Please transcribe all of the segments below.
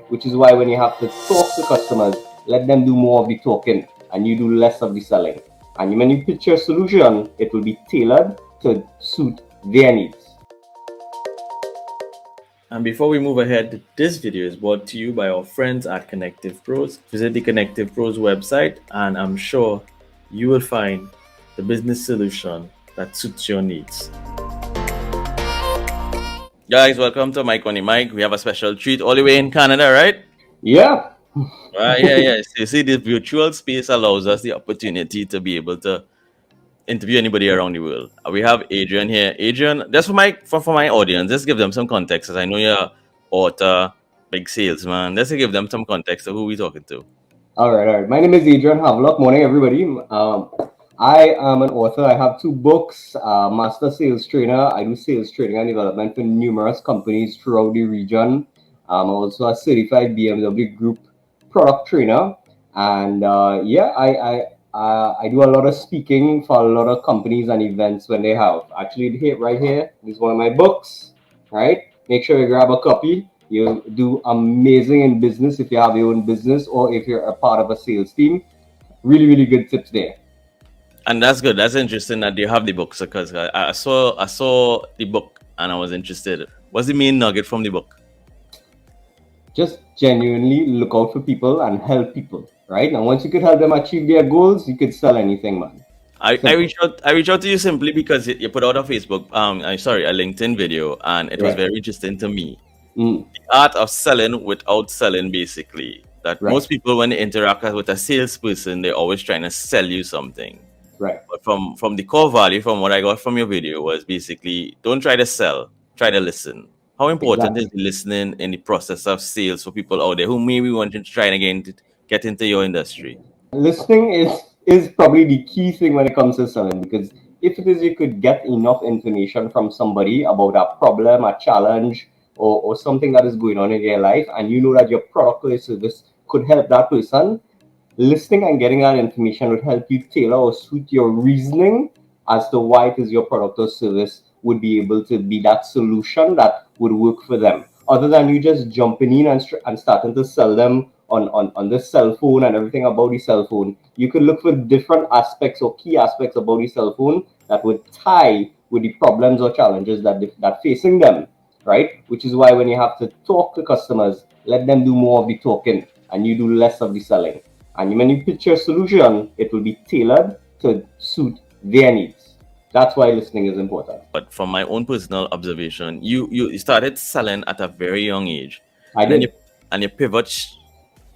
which is why when you have to talk to customers, let them do more of the talking and you do less of the selling. And when you pitch your solution, it will be tailored to suit their needs. And before we move ahead, this video is brought to you by our friends at Connective Pros. Visit the Connective Pros website and I'm sure you will find the business solution that suits your needs. Guys, welcome to Mike on the Mic. We have a special treat all the way in Canada, right? Yeah. Yeah. So you see, this virtual space allows us the opportunity to be able to interview anybody around the world. We have Adrian here. Adrian, just for my audience, just give them some context, as I know you're an author, big salesman. Let's give them some context of who we're talking to. All right. My name is Adrian Havelock. Morning, everybody. I am an author. I have 2 books, Master Sales Trainer. I do sales training and development for numerous companies throughout the region. I'm also a certified BMW Group product trainer. And I do a lot of speaking for a lot of companies and events when they have. Actually, right here, this is one of my books, right? Make sure you grab a copy. You do amazing in business if you have your own business or if you're a part of a sales team. Really, really good tips there. And that's good. That's interesting that you have the book, because I saw the book and I was interested. What's the main nugget from the book? Just genuinely look out for people and help people, right? And once you could help them achieve their goals, you could sell anything, man. I reached out to you simply because you put out a Facebook, a LinkedIn video, and it was very interesting to me. The art of selling without selling, basically. That most people, when they interact with a salesperson, they're always trying to sell you something. Right. But from the core value, from what I got from your video, was basically don't try to sell, try to listen. How important is listening in the process of sales for people out there who maybe want to try again to get into your industry? Listening is probably the key thing when it comes to selling, because if it is you could get enough information from somebody about a problem, a challenge, or something that is going on in their life, and you know that your product or service could help that person, listening and getting that information would help you tailor or suit your reasoning as to why it is your product or service would be able to be that solution that would work for them. Other than you just jumping in and starting to sell them on the cell phone and everything about the cell phone, you could look for different aspects or key aspects about the cell phone that would tie with the problems or challenges that facing them, right? Which is why when you have to talk to customers, let them do more of the talking and you do less of the selling. And when you pitch your solution, it will be tailored to suit their needs. That's why listening is important. But from my own personal observation, you started selling at a very young age. I did. And you pivot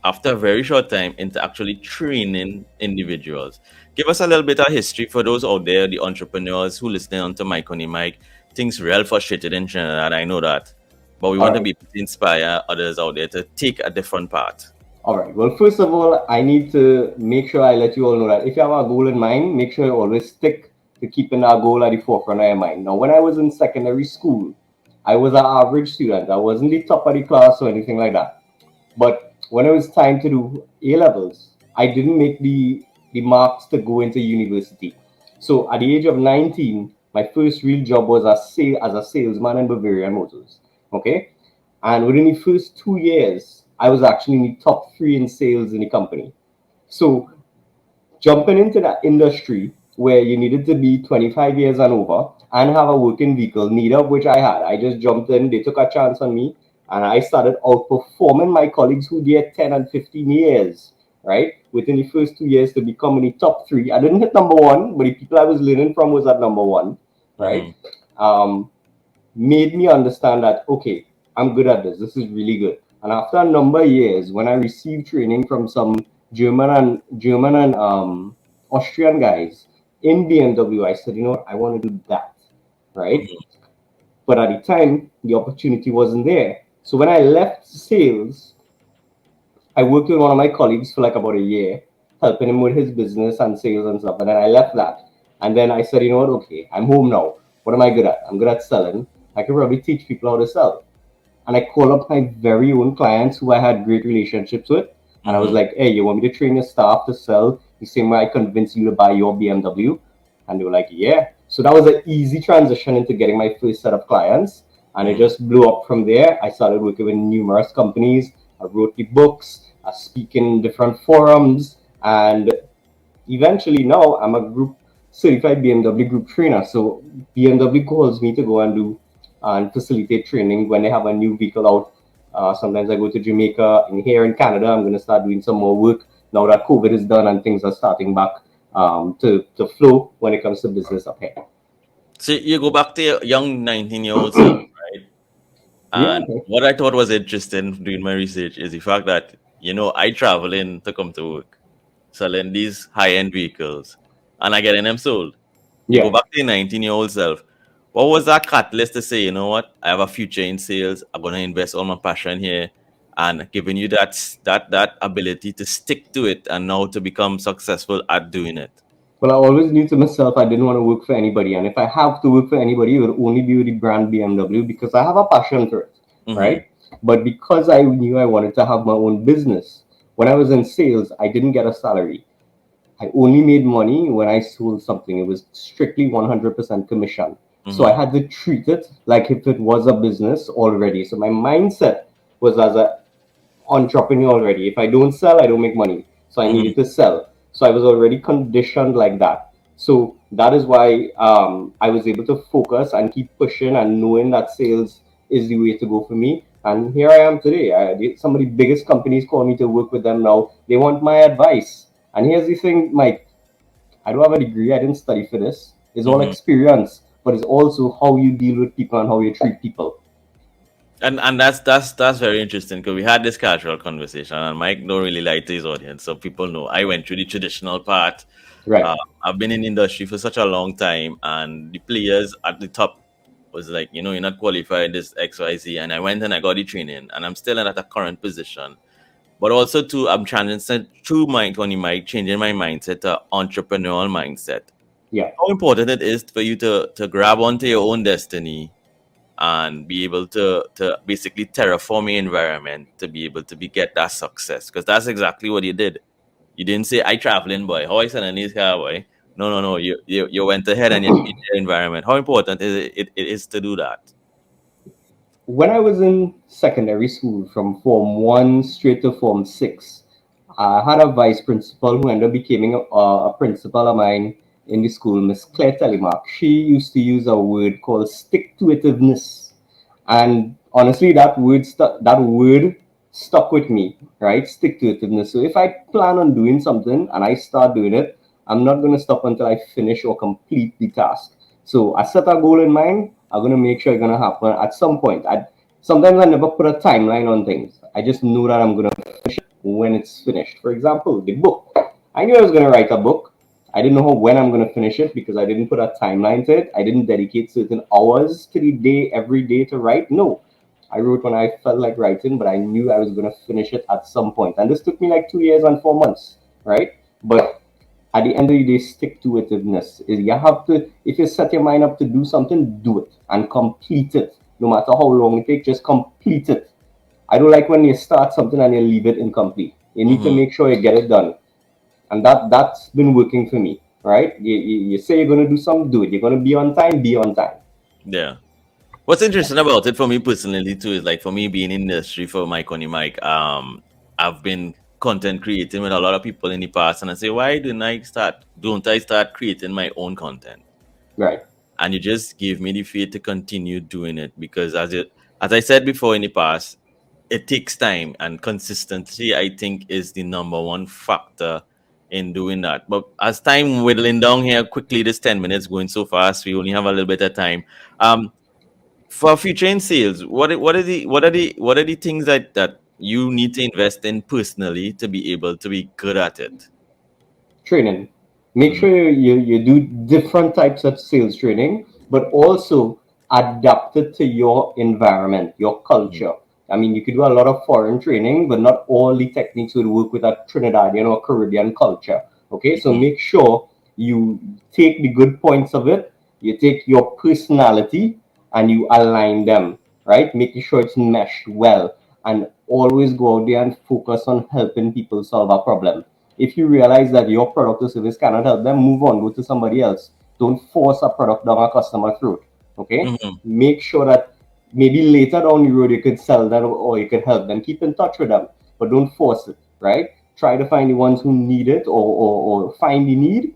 after a very short time into actually training individuals. Give us a little bit of history for those out there, the entrepreneurs who listening on to Mike on the Mic. Things real frustrated in Trinidad, I know that. But we want to be able to inspire others out there to take a different path. All right. Well, first of all, I need to make sure I let you all know that if you have a goal in mind, make sure you always stick to keeping that goal at the forefront of your mind. Now, when I was in secondary school, I was an average student. I wasn't the top of the class or anything like that. But when it was time to do A-levels, I didn't make the marks to go into university. So at the age of 19, my first real job was as a salesman in Bavarian Motors. Okay? And within the first 2 years, I was actually in the top 3 in sales in the company. So jumping into that industry where you needed to be 25 years and over and have a working vehicle, neither of which I had. I just jumped in, they took a chance on me, and I started outperforming my colleagues who did 10 and 15 years, right? Within the first 2 years to become in the top 3. I didn't hit number 1, but the people I was learning from was at number 1, right? Made me understand that, okay, I'm good at this. This is really good. And after a number of years, when I received training from some German and Austrian guys in BMW, I said, you know what, I want to do that, right? But at the time, the opportunity wasn't there. So when I left sales, I worked with one of my colleagues for like about a year, helping him with his business and sales and stuff. And then I left that. And then I said, you know what, okay, I'm home now. What am I good at? I'm good at selling. I can probably teach people how to sell. And I called up my very own clients who I had great relationships with. And I was like, hey, you want me to train your staff to sell the same way I convinced you to buy your BMW? And they were like, yeah. So that was an easy transition into getting my first set of clients. And it just blew up from there. I started working with numerous companies. I wrote the books, I speak in different forums, and eventually now I'm a group certified BMW group trainer. So BMW calls me to go and do and facilitate training when they have a new vehicle out. Sometimes I go to Jamaica. And here in Canada, I'm going to start doing some more work now that COVID is done and things are starting back to flow when it comes to business up here. So you go back to your young 19-year-old self, right? Yeah. And what I thought was interesting doing my research is the fact that, I travel in to come to work, selling these high-end vehicles, and I getting them sold. You go Yeah. back to your 19-year-old self. What was that catalyst to say, you know what? I have a future in sales. I'm gonna invest all my passion here, and giving you that ability to stick to it and now to become successful at doing it. Well, I always knew to myself I didn't want to work for anybody. And if I have to work for anybody, it would only be with the brand BMW because I have a passion for it, Mm-hmm. right? But because I knew I wanted to have my own business, when I was in sales, I didn't get a salary. I only made money when I sold something. It was strictly 100% commission. So I Mm-hmm. had to treat it like if it was a business already. So my mindset was as a entrepreneur already. If I don't sell, I don't make money. So I Mm-hmm. needed to sell. So I was already conditioned like that. So that is why I was able to focus and keep pushing and knowing that sales is the way to go for me. And here I am today. Some of the biggest companies call me to work with them now. They want my advice. And here's the thing, Mike. I don't have a degree. I didn't study for this. It's all Mm-hmm. experience, but it's also how you deal with people and how you treat people. And that's very interesting because we had this casual conversation, and Mike don't really like to his audience, so people know I went through the traditional part. Right. Uh, I've been in the industry for such a long time, and the players at the top was like, you're not qualified this XYZ, and I went and I got the training, and I'm still at a current position. But also too, I'm transitioning through my 20 Mike, changing my mindset to entrepreneurial mindset. Yeah. How important it is for you to grab onto your own destiny and be able to basically terraform your environment to be able to get that success, because that's exactly what you did. You didn't say I traveling boy, how I send a nice car boy. No, you went ahead and you changed your environment. How important is it is to do that? When I was in secondary school, from Form 1 straight to Form 6, I had a vice principal who ended up becoming a principal of mine in the school, Miss Claire Telemark. She used to use a word called stick to itiveness. And honestly, that word stuck with me, right? Stick to itiveness. So if I plan on doing something and I start doing it, I'm not going to stop until I finish or complete the task. So I set a goal in mind. I'm going to make sure it's going to happen at some point. Sometimes I never put a timeline on things. I just know that I'm going to finish it when it's finished. For example, the book. I knew I was going to write a book. I didn't know when I'm going to finish it because I didn't put a timeline to it. I didn't dedicate certain hours to the day every day to write. No, I wrote when I felt like writing, but I knew I was going to finish it at some point. And this took me like 2 years and 4 months, right? But at the end of the day, stick to itiveness. You have to, if you set your mind up to do something, do it and complete it. No matter how long it takes, just complete it. I don't like when you start something and you leave it incomplete. You need to Hmm. make sure you get it done, and that's been working for me. Right? You say you're gonna do something, do it. You're gonna be on time, be on time. Yeah. What's interesting about it for me personally too is like for me being in the industry for Mike on the mic, I've been content creating with a lot of people in the past, and I say, why don't I start creating my own content? Right. And you just give me the faith to continue doing it because as I said before in the past, it takes time, and consistency I think is the number one factor in doing that. But as time whittling down here quickly, this 10 minutes going so fast, we only have a little bit of time. For future in sales, what are the things that you need to invest in personally to be able to be good at it? Training. Make Mhm. sure you do different types of sales training, but also adapt it to your environment, your Mhm. culture. I mean, you could do a lot of foreign training, but not all the techniques would work with a Trinidadian or Caribbean culture. Okay, so Mhm. make sure you take the good points of it, you take your personality, and you align them, right? Making sure it's meshed well, and always go out there and focus on helping people solve a problem. If you realize that your product or service cannot help them, move on, go to somebody else. Don't force a product down a customer throat. Okay? Mhm. Make sure that maybe later down the road you could sell them or you could help them. Keep in touch with them, but don't force it, right? Try to find the ones who need it, or find the need,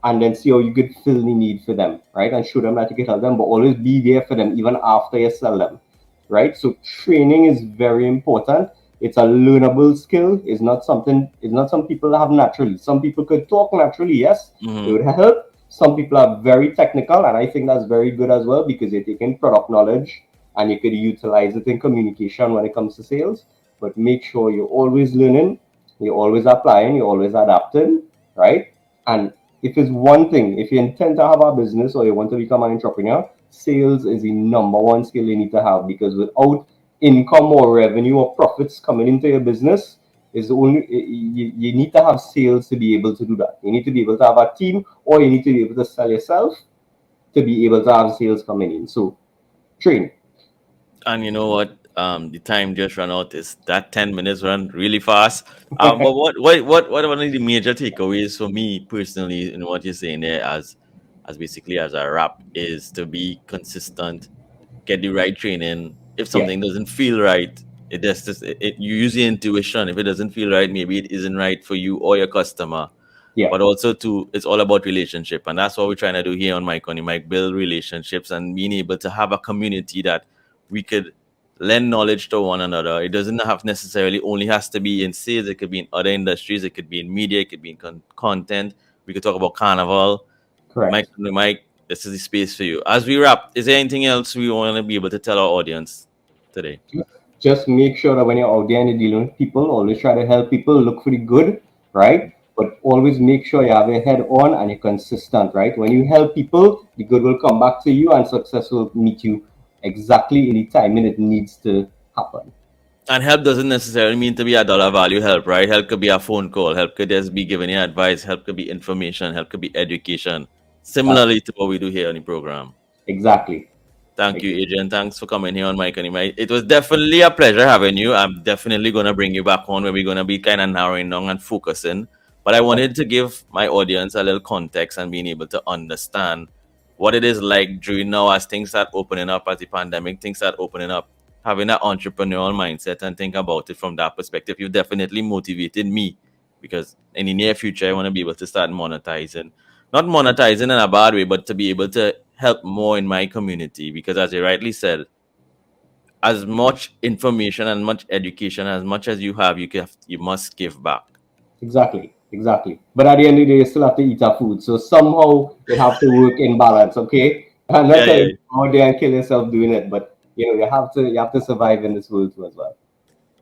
and then see how you could fill the need for them, right? And show them that you can help them, but always be there for them even after you sell them, right? So training is very important. It's a learnable skill. It's not some people have naturally. Some people could talk naturally, yes, it would help. Some people are very technical, and I think that's very good as well because you're taking product knowledge and you could utilize it in communication when it comes to sales. But make sure you're always learning, you're always applying, you're always adapting, right? And if it's one thing, if you intend to have a business or you want to become an entrepreneur, sales is the number one skill you need to have, because without income or revenue or profits coming into your business, is only you need to have sales to be able to do that. You need to be able to have a team, or you need to be able to sell yourself to be able to have sales coming in. So train. And you know what? The time just ran out. Is that 10 minutes run really fast? But what one of the major takeaways for me personally in what you're saying there, as basically as a wrap, is to be consistent, get the right training. If Yeah, something doesn't feel right, you use the intuition. If it doesn't feel right, maybe it isn't right for you or your customer. yeah, But also too, it's all about relationship, and that's what we're trying to do here on Mike on the Mic: build relationships and being able to have a community that we could lend knowledge to one another. It doesn't have necessarily only has to be in sales. It could be in other industries. It could be in media. It could be in content. We could talk about carnival. Mike correct. on the Mic, this is the space for you. As we wrap, is there anything else we want to be able to tell our audience today? Just make sure that when you're out there and you're dealing with people, always try to help people, look for the good, right? But always make sure you have your head on and you're consistent, right? When you help people, the good will come back to you and success will meet you exactly in the timing it needs to happen. And help doesn't necessarily mean to be a dollar value help, right? Help could be a phone call. Help could just be giving you advice. Help could be information. Help could be education. That's Similarly to what we do here on the program. exactly. Thank you, Adrian. Thanks for coming here on Mike and Mike. It was definitely a pleasure having you. I'm definitely going to bring you back on where we're going to be kind of narrowing down and focusing. But I wanted to give my audience a little context and being able to understand what it is like during now as things start opening up, as the pandemic, things start opening up, having that entrepreneurial mindset and think about it from that perspective. You definitely motivated me because in the near future, I want to be able to start monetizing, not monetizing in a bad way, but to be able to help more in my community. Because as you rightly said, as much information and much education as much as you have, you must give back. Exactly. Exactly. But at the end of the day, you still have to eat our food. So somehow it have to work in balance, okay? I'm not Yeah, telling yeah. you go out there and kill yourself doing it, but you have to survive in this world too as well.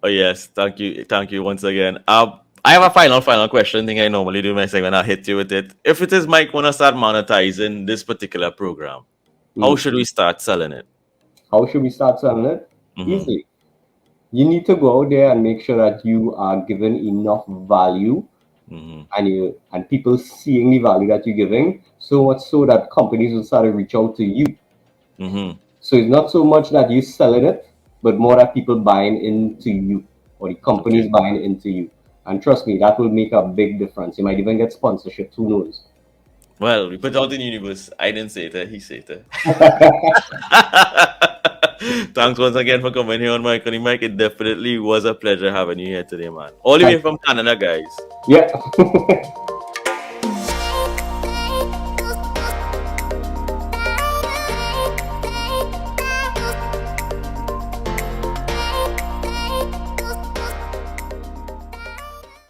Oh yes, thank you once again. I have a final question. Thing I normally do in my segment. I'll hit you with it. If it is Mike want to start monetizing this particular program, how Mm. should we start selling it? How should we start selling it? Mm-hmm. Easily. You need to go out there and make sure that you are given enough value, Mm-hmm. and people seeing the value that you're giving, so much so that companies will start to reach out to you. Mm-hmm. So it's not so much that you're selling it, but more that people buying into you, or the companies Okay. buying into you. And trust me, that will make a big difference. You might even get sponsorships. Who knows? Well, we put out in the universe. I didn't say it. He said it. Thanks once again for coming here on Mike and Mike. It definitely was a pleasure having you here today, man. All the way Thank from Canada, guys. Yeah.